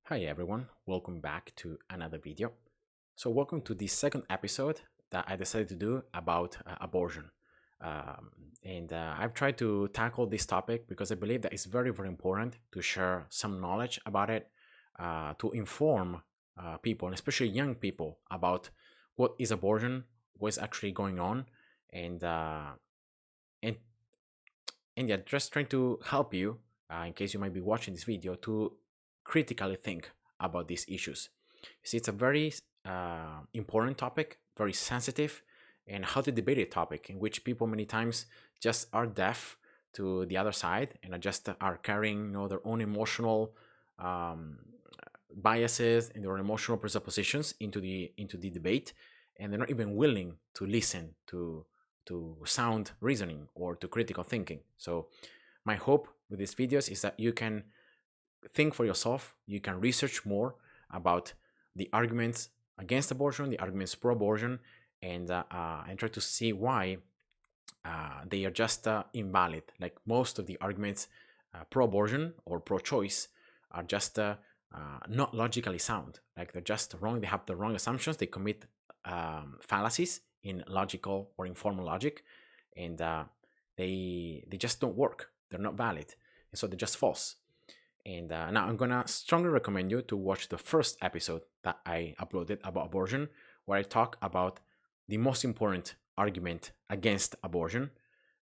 Hi everyone, welcome back to another video. So welcome to the second episode that I decided to do about abortion. I've tried to tackle this topic because I believe that it's very important to share some knowledge about it, to inform people, and especially young people, about what is abortion, what's actually going on, and uh, and and yeah, just trying to help you in case you might be watching this video to critically think about these issues. You see, it's a very important topic, very sensitive, and how to debate a topic in which people many times just are deaf to the other side and are just are carrying their own emotional um, biases and their emotional presuppositions into the debate, and they're not even willing to listen to sound reasoning or to critical thinking. So my hope with these videos is that you can think for yourself, you can research more about the arguments against abortion, the arguments pro-abortion, and try to see why they are just invalid. Like most of the arguments pro-abortion or pro-choice are just not logically sound. Like they're just wrong. They have the wrong assumptions. They commit fallacies in logical or informal logic, and they just don't work. They're not valid, and so they're just false. And now I'm gonna strongly recommend you to watch the first episode that I uploaded about abortion, where I talk about the most important argument against abortion,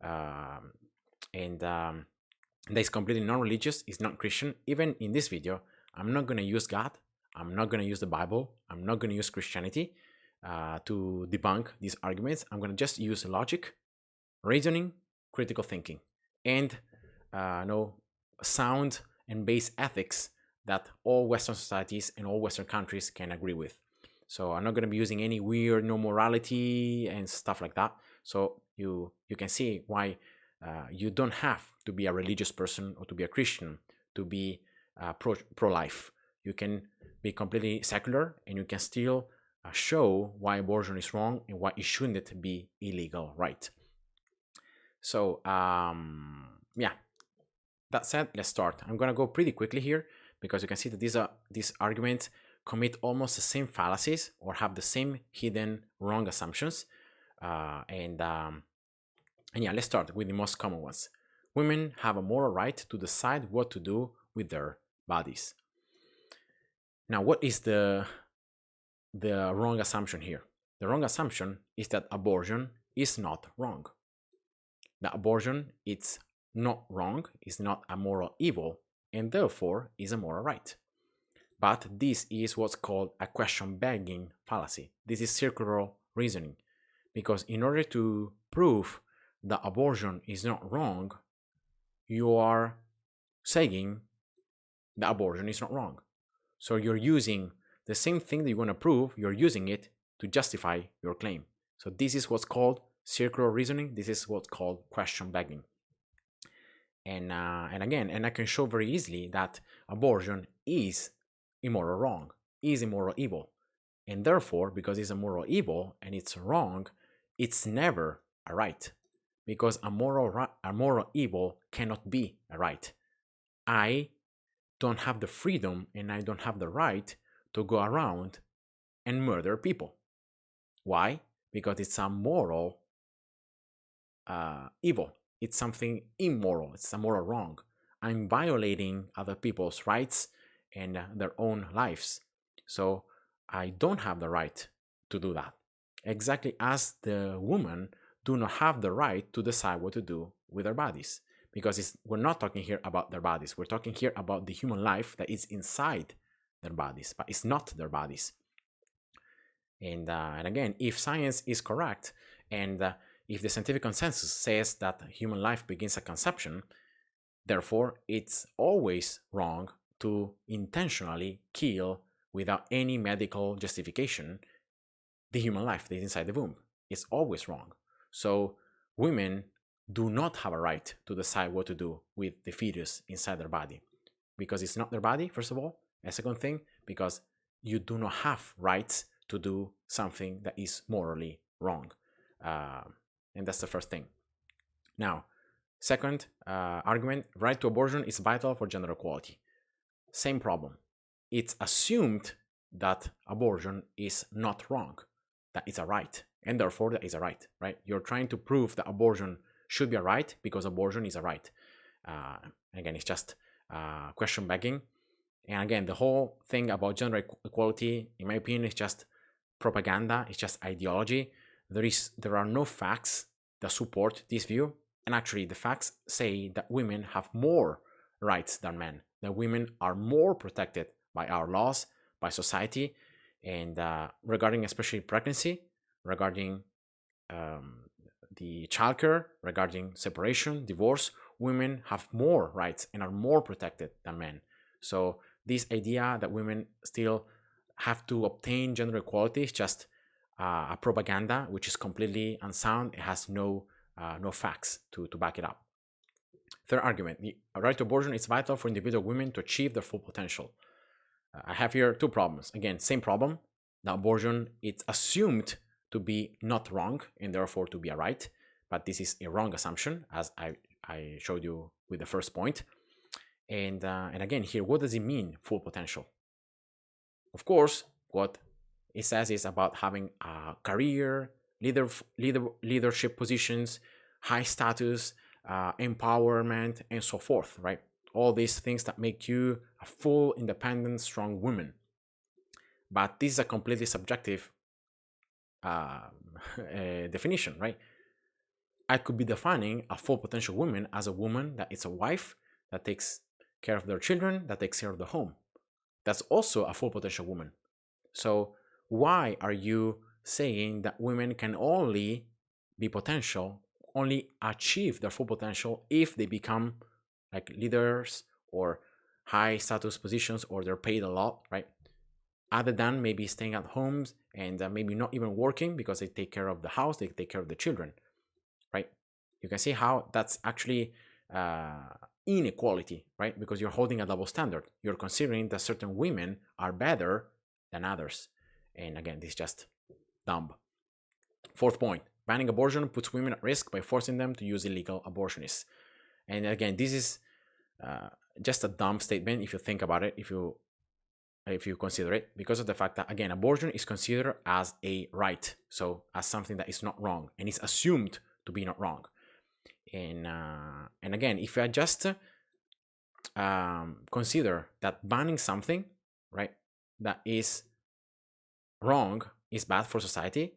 um, and that is completely non-religious, is not Christian. Even in this video, I'm not gonna use God, I'm not gonna use the Bible, I'm not gonna use Christianity to debunk these arguments. I'm gonna just use logic, reasoning, critical thinking, and no sound and base ethics that all Western societies and all Western countries can agree with. So I'm not going to be using any weird no morality and stuff like that. So you can see why you don't have to be a religious person or to be a Christian to be pro life. You can be completely secular and you can still show why abortion is wrong and why it shouldn't be illegal, right? So yeah, that said, let's start. I'm gonna go pretty quickly here because you can see that these arguments commit almost the same fallacies or have the same hidden wrong assumptions. Uh, and um, and yeah, let's start with the most common ones. Women have a moral right to decide what to do with their bodies. Now, what is the wrong assumption here? The wrong assumption is that abortion is not wrong. That abortion is not wrong, is not a moral evil, and therefore is a moral right. But this is what's called a question begging fallacy. This is circular reasoning. Because in order to prove that abortion is not wrong, you are saying that abortion is not wrong. So you're using the same thing that you want to prove, you're using it to justify your claim. So this is what's called circular reasoning. This is what's called question begging. And again, and I can show very easily that abortion is immoral wrong, is immoral evil. And therefore, because it's a moral evil and it's wrong, it's never a right. Because a moral evil cannot be a right. I don't have the freedom and I don't have the right to go around and murder people. Why? Because it's a moral evil. It's something immoral. It's a moral wrong. I'm violating other people's rights and their own lives. So I don't have the right to do that. Exactly as the woman do not have the right to decide what to do with their bodies. Because we're not talking here about their bodies. We're talking here about the human life that is inside their bodies, but it's not their bodies. And again, if science is correct, and if the scientific consensus says that human life begins at conception, therefore it's always wrong to intentionally kill without any medical justification the human life that is inside the womb. It's always wrong. So women do not have a right to decide what to do with the fetus inside their body because it's not their body, first of all. A second thing, because you do not have rights to do something that is morally wrong. Uh, and that's the first thing. Now, second argument, right to abortion is vital for gender equality. Same problem. it's assumed that abortion is not wrong, that it's a right, and therefore that is a right, right? You're trying to prove that abortion should be a right because abortion is a right. Again, it's just question begging. And again, the whole thing about gender equality, in my opinion, is just propaganda. It's just ideology. There are no facts that support this view. And actually, the facts say that women have more rights than men. That women are more protected by our laws, by society, and regarding especially pregnancy, regarding um, the childcare, regarding separation, divorce, women have more rights and are more protected than men. So this idea that women still have to obtain gender equality is just a propaganda, which is completely unsound. It has no facts to back it up. Third argument: the right to abortion is vital for individual women to achieve their full potential. I have here two problems. Again, same problem. The abortion, it's assumed to be not wrong and therefore to be a right, but this is a wrong assumption, as I showed you with the first point. And again, here, what does it mean, full potential? Of course, what it says is about having a career, leadership positions, high status, empowerment, and so forth, right? All these things that make you a full, independent, strong woman. But this is a completely subjective definition, right? I could be defining a full potential woman as a woman that is a wife, that takes care of their children, that takes care of the home. That's also a full potential woman. So why are you saying that women can only be potential, only achieve their full potential if they become like leaders or high status positions, or they're paid a lot, right? Other than maybe staying at homes and maybe not even working because they take care of the house, they take care of the children, right? You can see how that's actually uh, inequality, right? Because you're holding a double standard. You're considering that certain women are better than others. And again, this is just dumb. Fourth point: banning abortion puts women at risk by forcing them to use illegal abortionists. And again, this is just a dumb statement if you think about it, if you consider it, because of the fact that, again, abortion is considered as a right, so as something that is not wrong and is assumed to be not wrong. And again, if I just consider that banning something, right, that is wrong, is bad for society,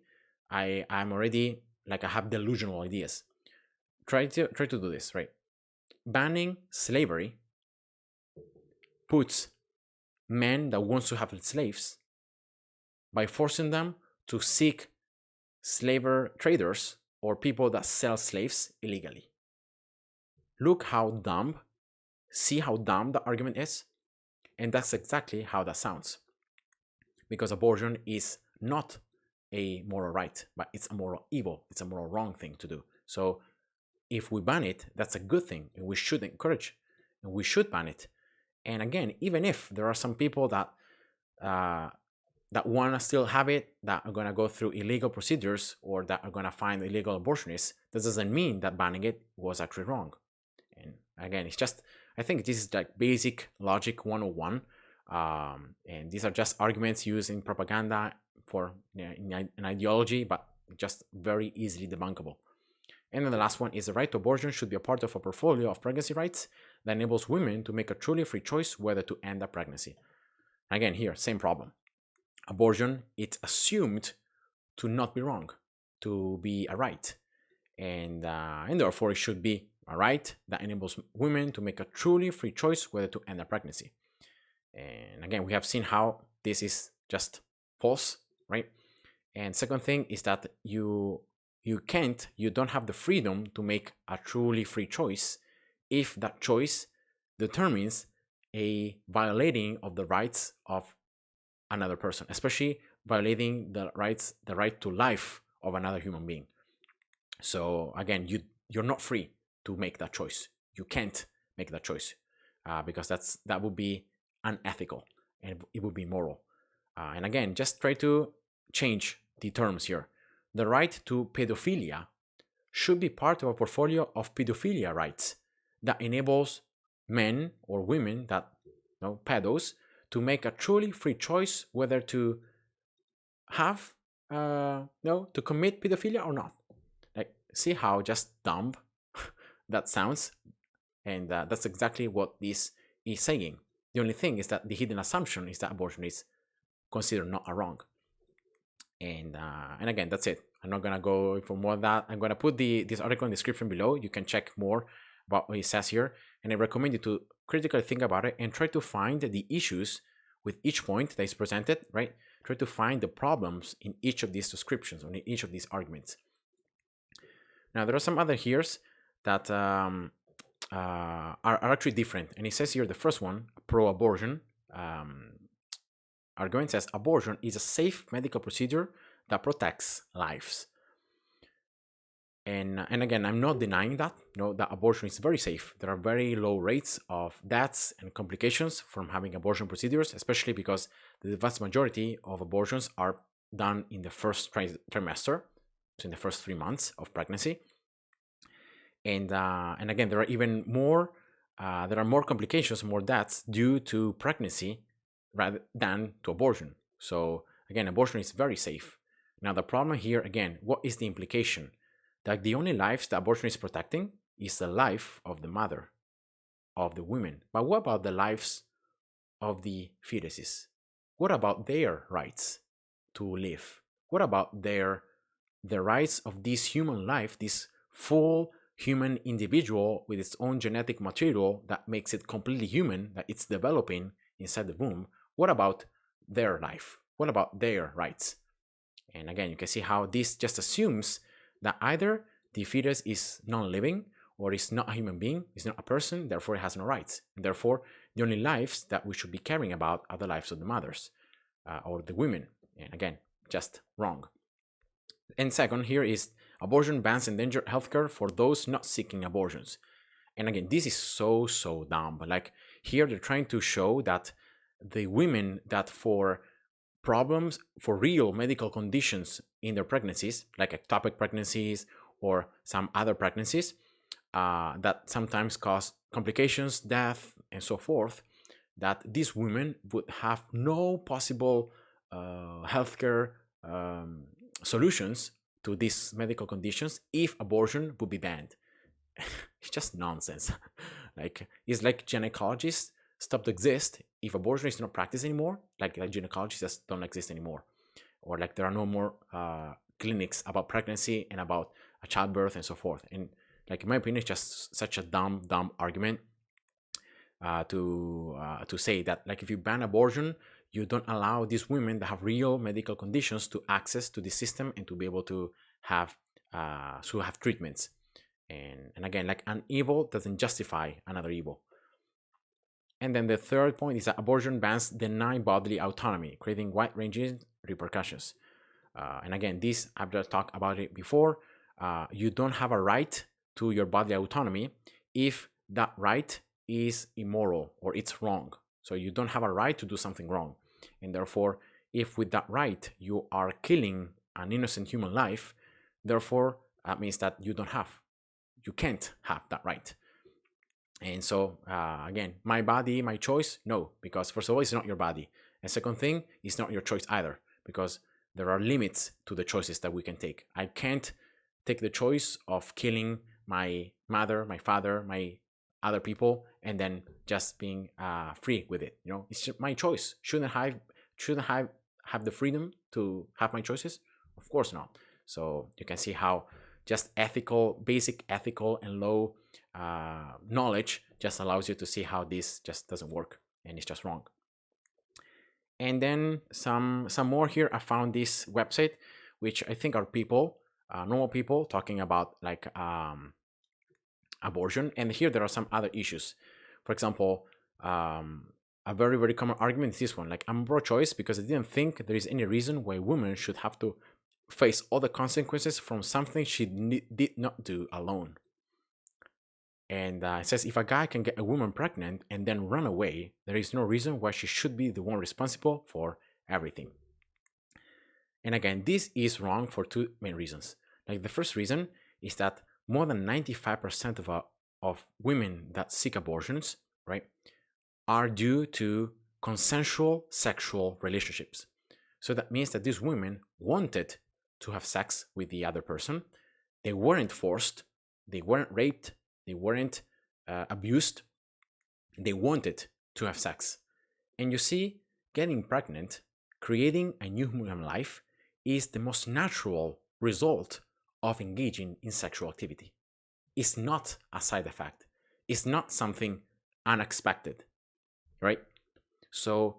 I'm already like, I have delusional ideas. Try to do this, right? Banning slavery puts men that wants to have slaves by forcing them to seek slaver traders or people that sell slaves illegally. Look how dumb, see how dumb the argument is? And that's exactly how that sounds. Because abortion is not a moral right, but it's a moral evil. It's a moral wrong thing to do. So if we ban it, that's a good thing, and we should encourage, and we should ban it. And again, even if there are some people that that want to still have it, that are going to go through illegal procedures, or that are going to find illegal abortionists, that doesn't mean that banning it was actually wrong. And again, it's just, I think this is like basic logic 101. And these are just arguments used in propaganda for an ideology, but just very easily debunkable. And then the last one is: the right to abortion should be a part of a portfolio of pregnancy rights that enables women to make a truly free choice whether to end a pregnancy. Again, here, same problem. Abortion, it's assumed to not be wrong, to be a right. And therefore, it should be a right that enables women to make a truly free choice whether to end a pregnancy. And again, we have seen how this is just false, right? And second thing is that you don't have the freedom to make a truly free choice if that choice determines a violating of the rights of another person, especially violating the right to life of another human being. So again, you're not free to make that choice. You can't make that choice because that would be unethical and it would be immoral. And again, just try to change the terms here. The right to pedophilia should be part of a portfolio of pedophilia rights that enables men or women that pedos to make a truly free choice whether to have no to commit pedophilia or not. Like, see how just dumb that sounds, and that's exactly what this is saying. The only thing is that the hidden assumption is that abortion is considered not a wrong. And again, that's it. I'm not gonna go for more than that. I'm gonna put this article in the description below. You can check more about what it says here, and I recommend you to critically think about it and try to find the issues with each point that is presented. Right? Try to find the problems in each of these descriptions or in each of these arguments. Now, there are some other here's that are actually different, and it says here the first one, pro-abortion. Argument says abortion is a safe medical procedure that protects lives. And again, I'm not denying that. That abortion is very safe. There are very low rates of deaths and complications from having abortion procedures, especially because the vast majority of abortions are done in the first trimester, so in the first 3 months of pregnancy. And again, there are even more. There are more complications, more deaths due to pregnancy rather than to abortion. So again, abortion is very safe. Now the problem here, again, what is the implication? That the only lives that abortion is protecting is the life of the mother, of the women. But what about the lives of the fetuses? What about their rights to live? What about the rights of this human life, this full human individual with its own genetic material that makes it completely human, that it's developing inside the womb? What about their life? What about their rights? And again, you can see how this just assumes that either the fetus is non-living or is not a human being, is not a person, therefore it has no rights. And therefore, the only lives that we should be caring about are the lives of the mothers or the women. And again, just wrong. And second, here is abortion bans endangered healthcare for those not seeking abortions. And again, this is so dumb. But like here, they're trying to show that the women that for problems, for real medical conditions in their pregnancies, like ectopic pregnancies or some other pregnancies that sometimes cause complications, death, and so forth, that these women would have no possible healthcare solutions to these medical conditions if abortion would be banned. It's just nonsense. Like, it's like gynecologists stop to exist if abortion is not practiced anymore. Like gynecologists just don't exist anymore, or like there are no more clinics about pregnancy and about childbirth and so forth. And like in my opinion, it's just such a dumb argument to say that like if you ban abortion, you don't allow these women that have real medical conditions to access to the system and to be able to have treatments. And again, like an evil doesn't justify another evil. And then the third point is that abortion bans deny bodily autonomy, creating wide-ranging repercussions. And again, this I've just talked about it before. You don't have a right to your bodily autonomy if that right is immoral or it's wrong. So you don't have a right to do something wrong. And therefore, if with that right you are killing an innocent human life, therefore that means that you can't have that right. And so again, my body, my choice, no, because first of all, it's not your body. And second thing, it's not your choice either, because there are limits to the choices that we can take. I can't take the choice of killing my mother, my father, my other people, and then just being free with it. It's just my choice. Shouldn't I have the freedom to have my choices? Of course not. So you can see how just basic ethical and low knowledge just allows you to see how this just doesn't work and it's just wrong. And then some more here. I found this website, which I think are people, normal people, talking about like abortion. And here there are some other issues. For example, a very, very common argument is this one. Like, I'm pro-choice because I didn't think there is any reason why women should have to face all the consequences from something she did not do alone. And it says, if a guy can get a woman pregnant and then run away, there is no reason why she should be the one responsible for everything. And again, this is wrong for two main reasons. Like, the first reason is that more than 95% of women that seek abortions, right, are due to consensual sexual relationships. So that means that these women wanted to have sex with the other person. They weren't forced, they weren't raped, they weren't abused. They wanted to have sex. And you see, getting pregnant, creating a new human life, is the most natural result of engaging in sexual activity. It's not a side effect, it's not something unexpected, right? So,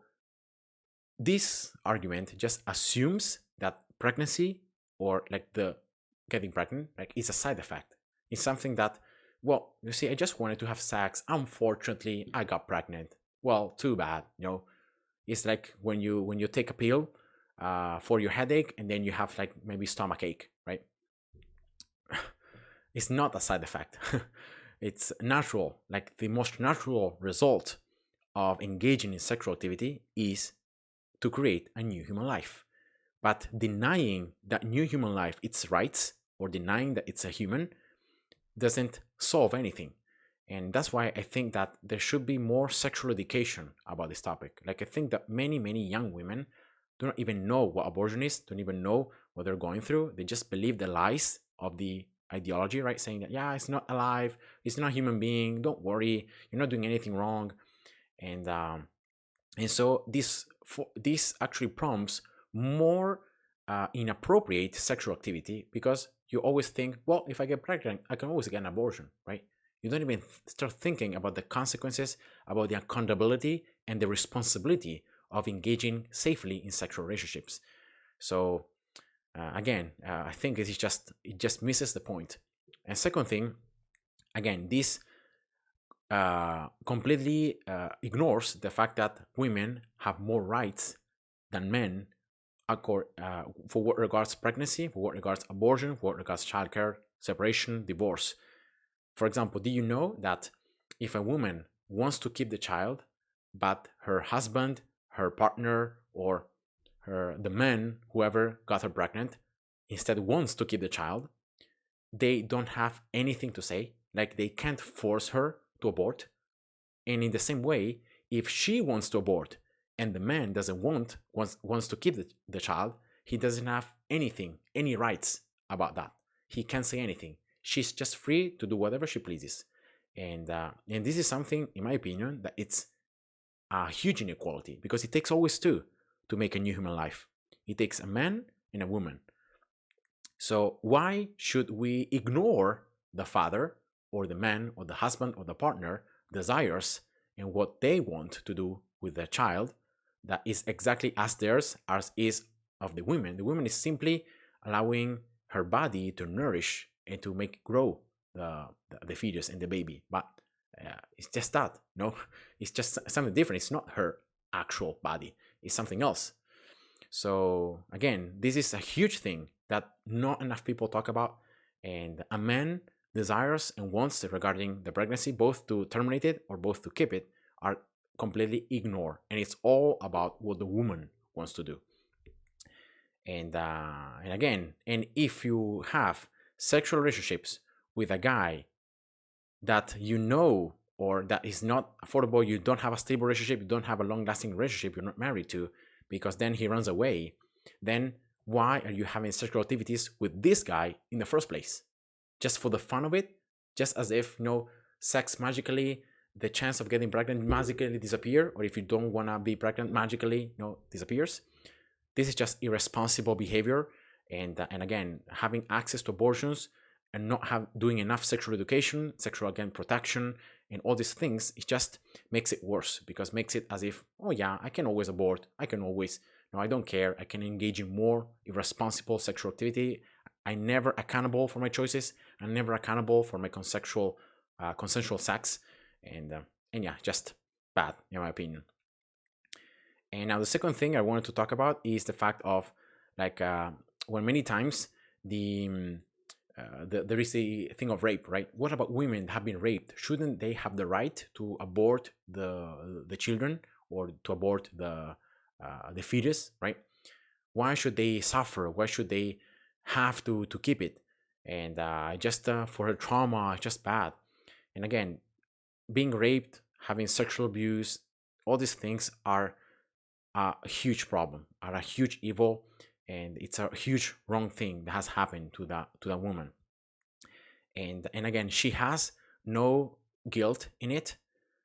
this argument just assumes that pregnancy or like the getting pregnant like is a side effect. It's something that, well, you see, I just wanted to have sex. Unfortunately, I got pregnant. Well, too bad. It's like when you take a pill for your headache and then you have like maybe stomach ache, right? It's not a side effect. It's natural. Like the most natural result of engaging in sexual activity is to create a new human life. But denying that new human life its rights or denying that it's a human doesn't solve anything. And that's why I think that there should be more sexual education about this topic. Like, I think that many young women do not even know what abortion is, don't even know what they're going through. They just believe the lies of the ideology, right? Saying that, yeah, it's not alive, it's not a human being, don't worry, you're not doing anything wrong. And so this actually prompts more inappropriate sexual activity, because you always think, well, if I get pregnant, I can always get an abortion, right? You don't even start thinking about the consequences, about the accountability and the responsibility of engaging safely in sexual relationships. So again, I think it just misses the point. And second thing, again, this completely ignores the fact that women have more rights than men for what regards pregnancy, for what regards abortion, for what regards childcare, separation, divorce. For example, do you know that if a woman wants to keep the child, but her husband, her partner, or the man, whoever got her pregnant, instead wants to keep the child, they don't have anything to say. Like, they can't force her to abort. And in the same way, if she wants to abort and the man doesn't wants to keep the child, he doesn't have any rights about that. He can't say anything. She's just free to do whatever she pleases. And this is something, in my opinion, that it's a huge inequality, because it takes always two to make a new human life. It takes a man and a woman. So why should we ignore the father or the man or the husband or the partner desires and what they want to do with their child that is exactly as theirs as is of the women? The woman is simply allowing her body to nourish and to make grow the fetus and the baby. But it's just that, no, it's just something different. It's not her actual body. It's something else. So again, this is a huge thing that not enough people talk about. And a man desires and wants regarding the pregnancy, both to terminate it or both to keep it, are completely ignored. And it's all about what the woman wants to do. And again, and if you have sexual relationships with a guy that you know or that is not affordable, you don't have a stable relationship, you don't have a long-lasting relationship, you're not married to, because then he runs away, then why are you having sexual activities with this guy in the first place? Just for the fun of it? Just as if, sex magically, the chance of getting pregnant magically disappear, or if you don't want to be pregnant magically, disappears. This is just irresponsible behavior. And again, having access to abortions and not doing enough sexual education, sexual again protection, and all these things, it just makes it worse, because makes it as if, oh yeah, I can always abort, I can always, no, I don't care, I can engage in more irresponsible sexual activity. I'm never accountable for my choices. I'm never accountable for my consensual sex, and yeah, just bad in my opinion. And now the second thing I wanted to talk about is the fact of, like, when many times there is a thing of rape, right? What about women that have been raped? Shouldn't they have the right to abort the children, or to abort the fetus, right? Why should they suffer? Why should they have to keep it? And just for her trauma, just bad. And again, being raped, having sexual abuse, All these things are a huge problem, are a huge evil, and it's a huge wrong thing that has happened to the woman. And again, she has no guilt in it,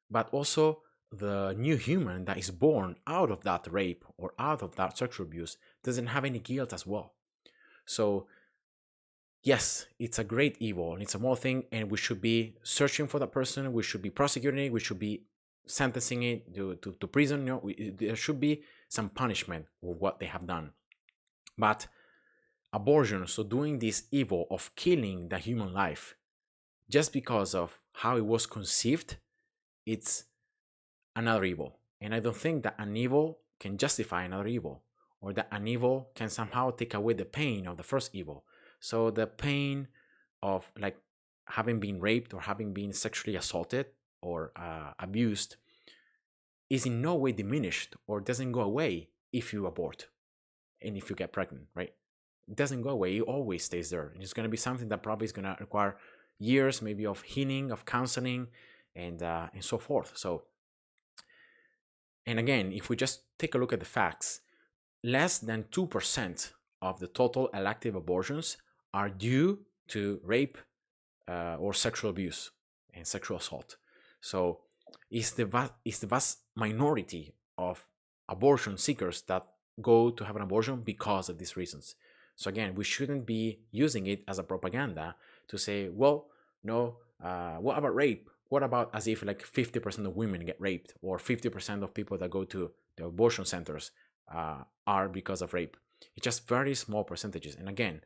but also the new human that is born out of that rape or out of that sexual abuse doesn't have any guilt as well. So yes, it's a great evil and it's a moral thing, and we should be searching for that person. We should be prosecuting it. We should be sentencing it to prison. There should be some punishment for what they have done. But abortion, so doing this evil of killing the human life just because of how it was conceived, it's another evil. And I don't think that an evil can justify another evil, or that an evil can somehow take away the pain of the first evil. So the pain of like having been raped or having been sexually assaulted or abused is in no way diminished or doesn't go away if you abort and if you get pregnant, right? It doesn't go away. It always stays there. And it's going to be something that probably is going to require years, maybe of healing, of counseling, and so forth. So, and again, if we just take a look at the facts, less than 2% of the total elective abortions are due to rape or sexual abuse and sexual assault. So it's the vast minority of abortion seekers that go to have an abortion because of these reasons. So again, we shouldn't be using it as a propaganda to say, well, no, what about rape? What about as if like 50% of women get raped or 50% of people that go to the abortion centers are because of rape? It's just very small percentages. And again,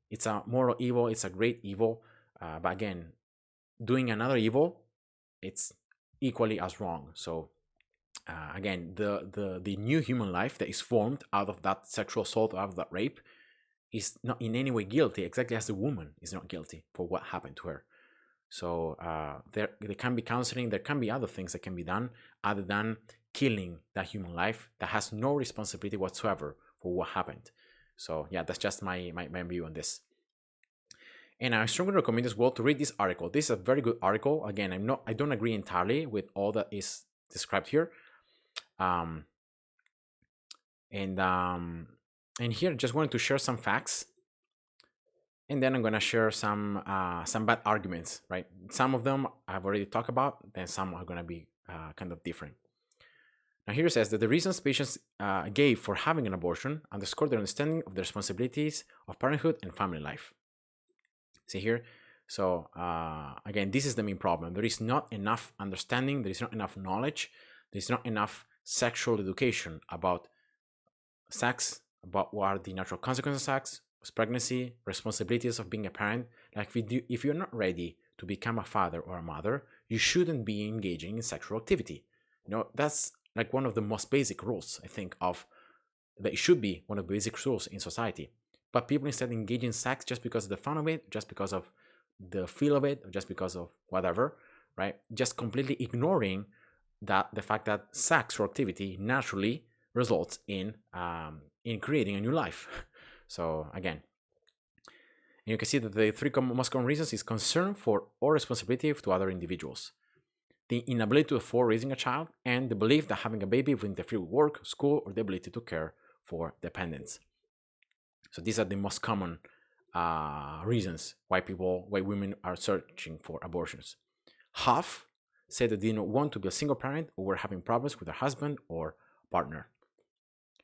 it's a moral evil. It's a great evil. But again, doing another evil, it's equally as wrong. So again, the new human life that is formed out of that sexual assault, out of that rape, is not in any way guilty, exactly as the woman is not guilty for what happened to her. So there can be counseling, there can be other things that can be done other than killing that human life that has no responsibility whatsoever for what happened. So yeah, that's just my view on this. And I strongly recommend as well to read this article. This is a very good article. Again, I don't agree entirely with all that is described here. Um, and here, just wanted to share some facts, and then I'm gonna share some bad arguments. Right, some of them I've already talked about, then some are gonna be kind of different. Now here it says that the reasons patients gave for having an abortion underscore their understanding of the responsibilities of parenthood and family life. See here. So again, this is the main problem. There is not enough understanding. There is not enough knowledge. There is not enough sexual education about sex, about what are the natural consequences of sex, pregnancy, responsibilities of being a parent. Like if you're not ready to become a father or a mother, you shouldn't be engaging in sexual activity. That's like one of the most basic rules, I think, of that it should be one of the basic rules in society. But people instead engage in sex just because of the fun of it, just because of the feel of it, or just because of whatever, right? Just completely ignoring that the fact that sex or activity naturally results in creating a new life. So again, you can see that the three most common reasons is concern for or responsibility to other individuals, the inability to afford raising a child, and the belief that having a baby will interfere with work, school, or the ability to care for dependents. So these are the most common reasons why women are searching for abortions. Half said that they did not want to be a single parent or were having problems with their husband or partner.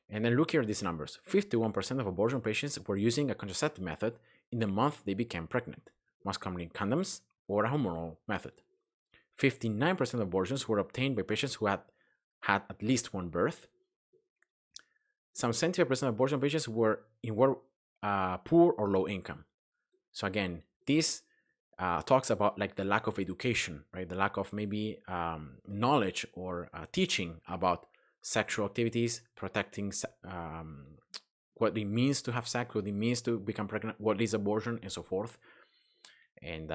And then look here at these numbers. 51% of abortion patients were using a contraceptive method in the month they became pregnant, most commonly condoms or a hormonal method. 59% of abortions were obtained by patients who had had at least one birth. Some 75% of abortion patients were poor or low income. So again, this talks about like the lack of education, right? The lack of maybe knowledge or teaching about sexual activities, protecting what it means to have sex, what it means to become pregnant, what is abortion, and so forth. And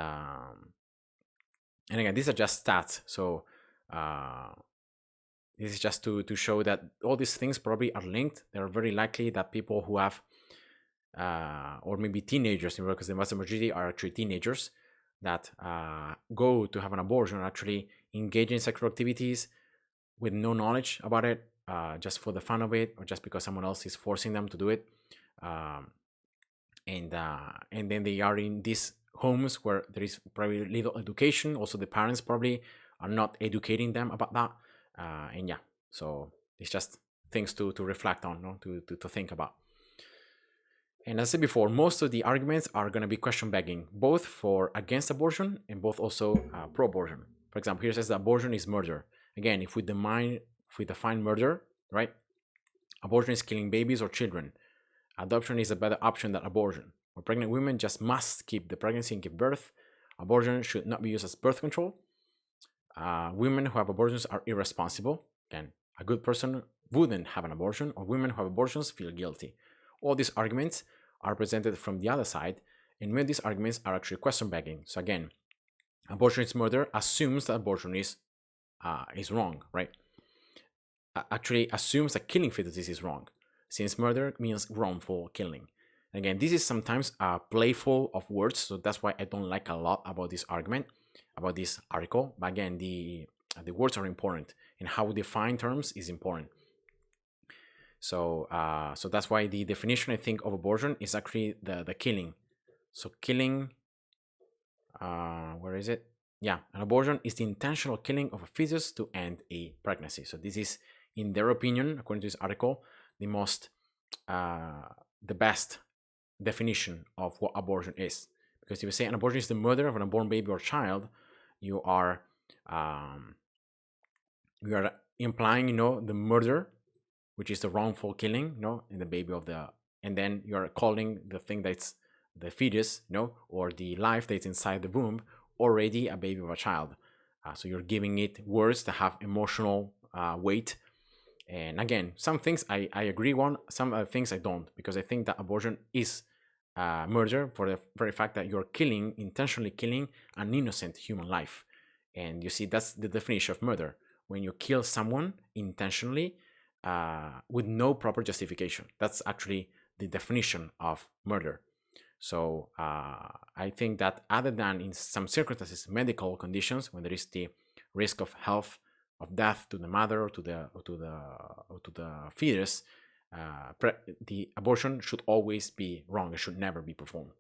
again, these are just stats. So this is just to show that all these things probably are linked. They're very likely that people who have or maybe teenagers, because the vast majority are actually teenagers that go to have an abortion, actually engage in sexual activities with no knowledge about it, just for the fun of it, or just because someone else is forcing them to do it. Um, and then they are in these homes where there is probably little education. Also, the parents probably are not educating them about that. And yeah, so it's just things to reflect on, no? To think about. And as I said before, most of the arguments are going to be question begging, both for against abortion and both also pro abortion. For example, here says that abortion is murder. Again, if we define murder, right? Abortion is killing babies or children. Adoption is a better option than abortion. Where pregnant women just must keep the pregnancy and give birth. Abortion should not be used as birth control. Women who have abortions are irresponsible. Again, a good person wouldn't have an abortion, or women who have abortions feel guilty. All these arguments are presented from the other side, and many of these arguments are actually question begging. So again, abortion is murder assumes that abortion is wrong, right? Actually assumes that killing fetuses is wrong, since murder means wrongful killing. Again, this is sometimes playful of words, so that's why I don't like a lot about this argument, about this article. But again, the words are important, and how we define terms is important. So that's why the definition, I think, of abortion is actually the killing. So killing, where is it? Yeah, an abortion is the intentional killing of a fetus to end a pregnancy. So this is, in their opinion, according to this article, the most, the best definition of what abortion is. Because if you say an abortion is the murder of an unborn baby or child, you are um, you are implying, the murder, which is the wrongful killing, in the baby of the, and then you're calling the thing that's the fetus, or the life that's inside the womb already a baby of a child. So you're giving it words that have emotional weight. And again, some things I agree on, some other things I don't, because I think that abortion is murder for the very fact that you're intentionally killing an innocent human life. And you see, that's the definition of murder: when you kill someone intentionally with no proper justification. That's actually the definition of murder. So I think that, other than in some circumstances, medical conditions, when there is the risk of health, of death to the mother, or to the fetus, the abortion should always be wrong. It should never be performed.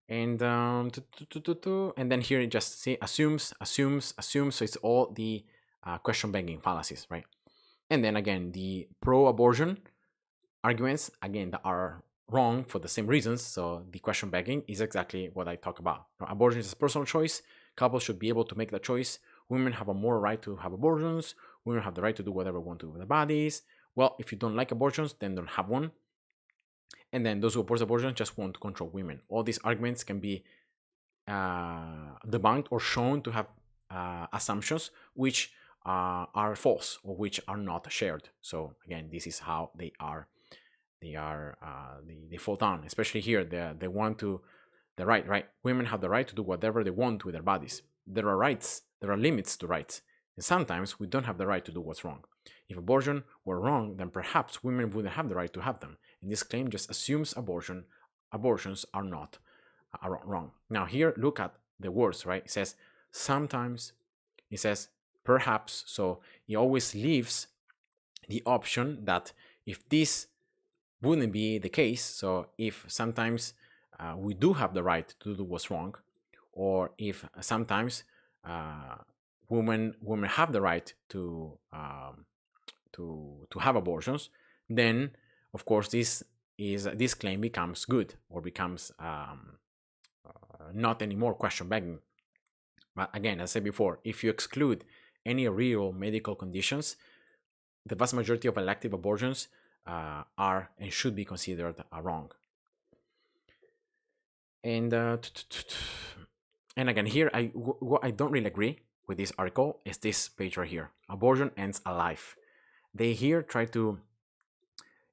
And and then here it just say assumes. So it's all the question begging fallacies, right? And then again, the pro-abortion arguments, again, that are wrong for the same reasons. So the question begging is exactly what I talk about. Abortion is a personal choice. Couples should be able to make that choice. Women have a moral right to have abortions. Women have the right to do whatever they want to do with their bodies. Well, if you don't like abortions, then don't have one. And then those who oppose abortion just want to control women. All these arguments can be debunked or shown to have assumptions which are false, or which are not shared. So again, this is how they are. They fall down. Especially here, they want to the right. Women have the right to do whatever they want with their bodies. There are rights. There are limits to rights, and sometimes we don't have the right to do what's wrong. If abortion were wrong, then perhaps women wouldn't have the right to have them. And this claim just assumes abortions are not are wrong. Now here, look at the words, right? It says sometimes, it says perhaps. So it always leaves the option that if this wouldn't be the case, so if sometimes we do have the right to do what's wrong, or if sometimes women have the right to have abortions, then of course this claim becomes good, or becomes not anymore question begging. But again, as I said before, if you exclude any real medical conditions, the vast majority of elective abortions are and should be considered wrong. And and again, here what I don't really agree with this article is this page right here. Abortion ends a life. They here try to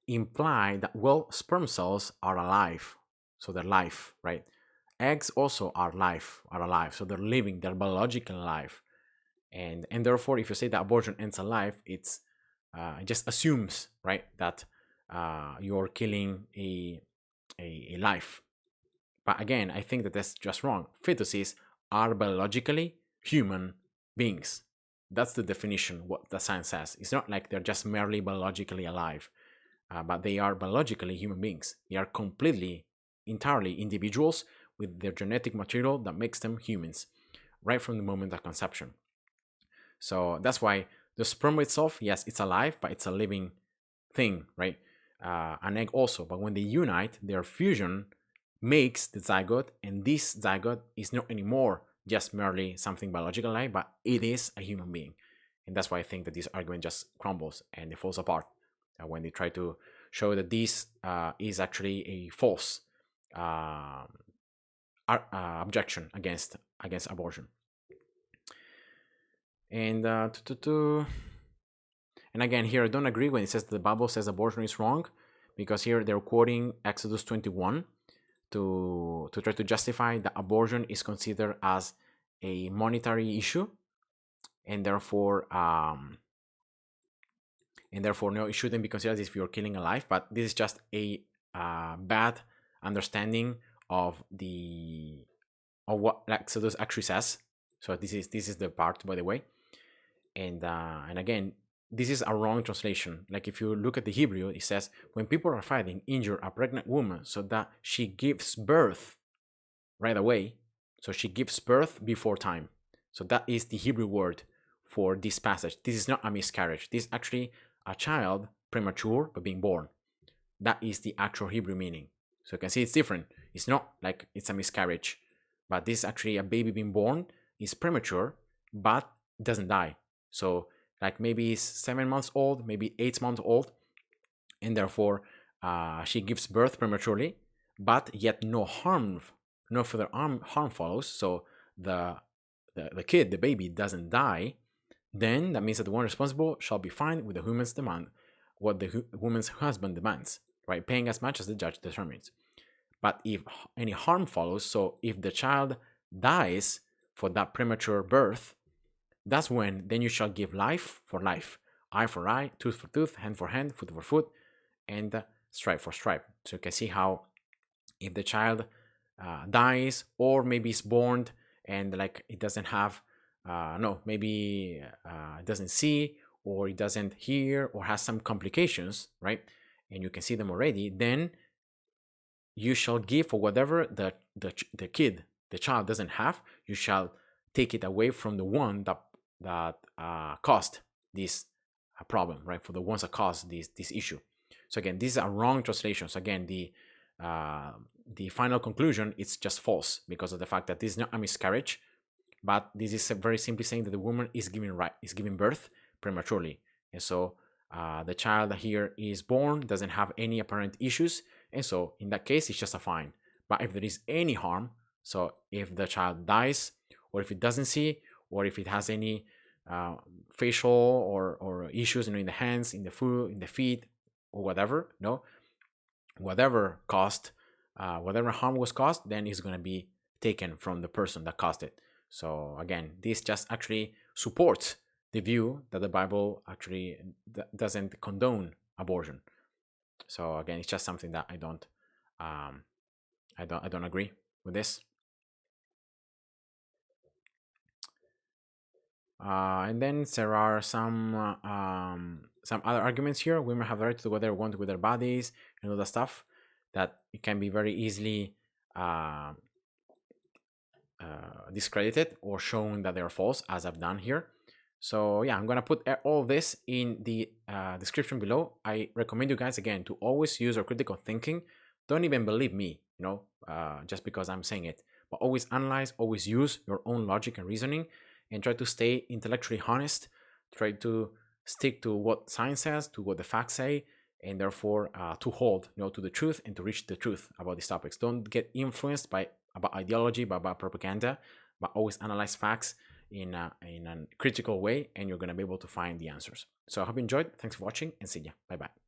imply that, well, sperm cells are alive, so they're life, right? Eggs also are alive, so they're living, they're biologically alive. And therefore, if you say that abortion ends a life, it just assumes, right, that you're killing a life. But again, I think that that's just wrong. Fetuses are biologically human beings. That's the definition, what the science says. It's not like they're just merely biologically alive, but they are biologically human beings. They are completely, entirely individuals with their genetic material that makes them humans, right from the moment of conception. So that's why the sperm itself, yes, it's alive, but it's a living thing, right? An egg also, but when they unite, their fusion makes the zygote, and this zygote is not anymore just merely something biological alive, but it is a human being. And that's why I think that this argument just crumbles and it falls apart when they try to show that this is actually a false uh, objection against abortion. And and again, here I don't agree when it says the Bible says abortion is wrong, because here they're quoting Exodus 21 to try to justify that abortion is considered as a monetary issue, and therefore no, it shouldn't be considered if you're killing a life. But this is just a bad understanding of what Exodus actually says. So this is the part, by the way. And again, this is a wrong translation. Like if you look at the Hebrew, it says, when people are fighting, injure a pregnant woman so that she gives birth right away. So she gives birth before time. So that is the Hebrew word for this passage. This is not a miscarriage. This is actually a child premature but being born. That is the actual Hebrew meaning. So you can see it's different. It's not like it's a miscarriage, but this is actually a baby being born. Is premature, but doesn't die. So like maybe it's 7 months old, maybe 8 months old, and therefore she gives birth prematurely, but yet no further harm follows. So the kid, the baby, doesn't die. Then that means that the one responsible shall be fined with the woman's demand, what the woman's husband demands, right? Paying as much as the judge determines. But if any harm follows, so if the child dies for that premature birth, that's when then you shall give life for life, eye for eye, tooth for tooth, hand for hand, foot for foot, and stripe for stripe. So you can see how if the child dies, or maybe is born and like it doesn't have, maybe it doesn't see, or it doesn't hear, or has some complications, right? And you can see them already, then you shall give for whatever the kid, the child doesn't have, you shall take it away from the one that caused this problem, right? For the ones that caused this issue. So again, this is a wrong translation. So again, the final conclusion is just false because of the fact that this is not a miscarriage, but this is very simply saying that the woman is giving birth prematurely, and so the child here is born, doesn't have any apparent issues, and so in that case it's just a fine. But if there is any harm, so if the child dies, or if it doesn't see, or if it has any facial or issues, in the hands, in the foot, in the feet, or whatever, whatever whatever harm was caused, then it's going to be taken from the person that caused it. So again, this just actually supports the view that the Bible actually doesn't condone abortion. So again, it's just something that I don't agree with this. And then there are some other arguments here. Women have the right to do whatever they want with their bodies and all that stuff that it can be very easily discredited or shown that they're false, as I've done here. So yeah, I'm gonna put all this in the description below. I recommend you guys again to always use your critical thinking. Don't even believe me, just because I'm saying it, but always analyze, always use your own logic and reasoning, and try to stay intellectually honest. Try to stick to what science says, to what the facts say, and therefore to hold, to the truth and to reach the truth about these topics. Don't get influenced by about ideology, by propaganda, but always analyze facts in a critical way, and you're going to be able to find the answers. So I hope you enjoyed. Thanks for watching, and see ya. Bye bye.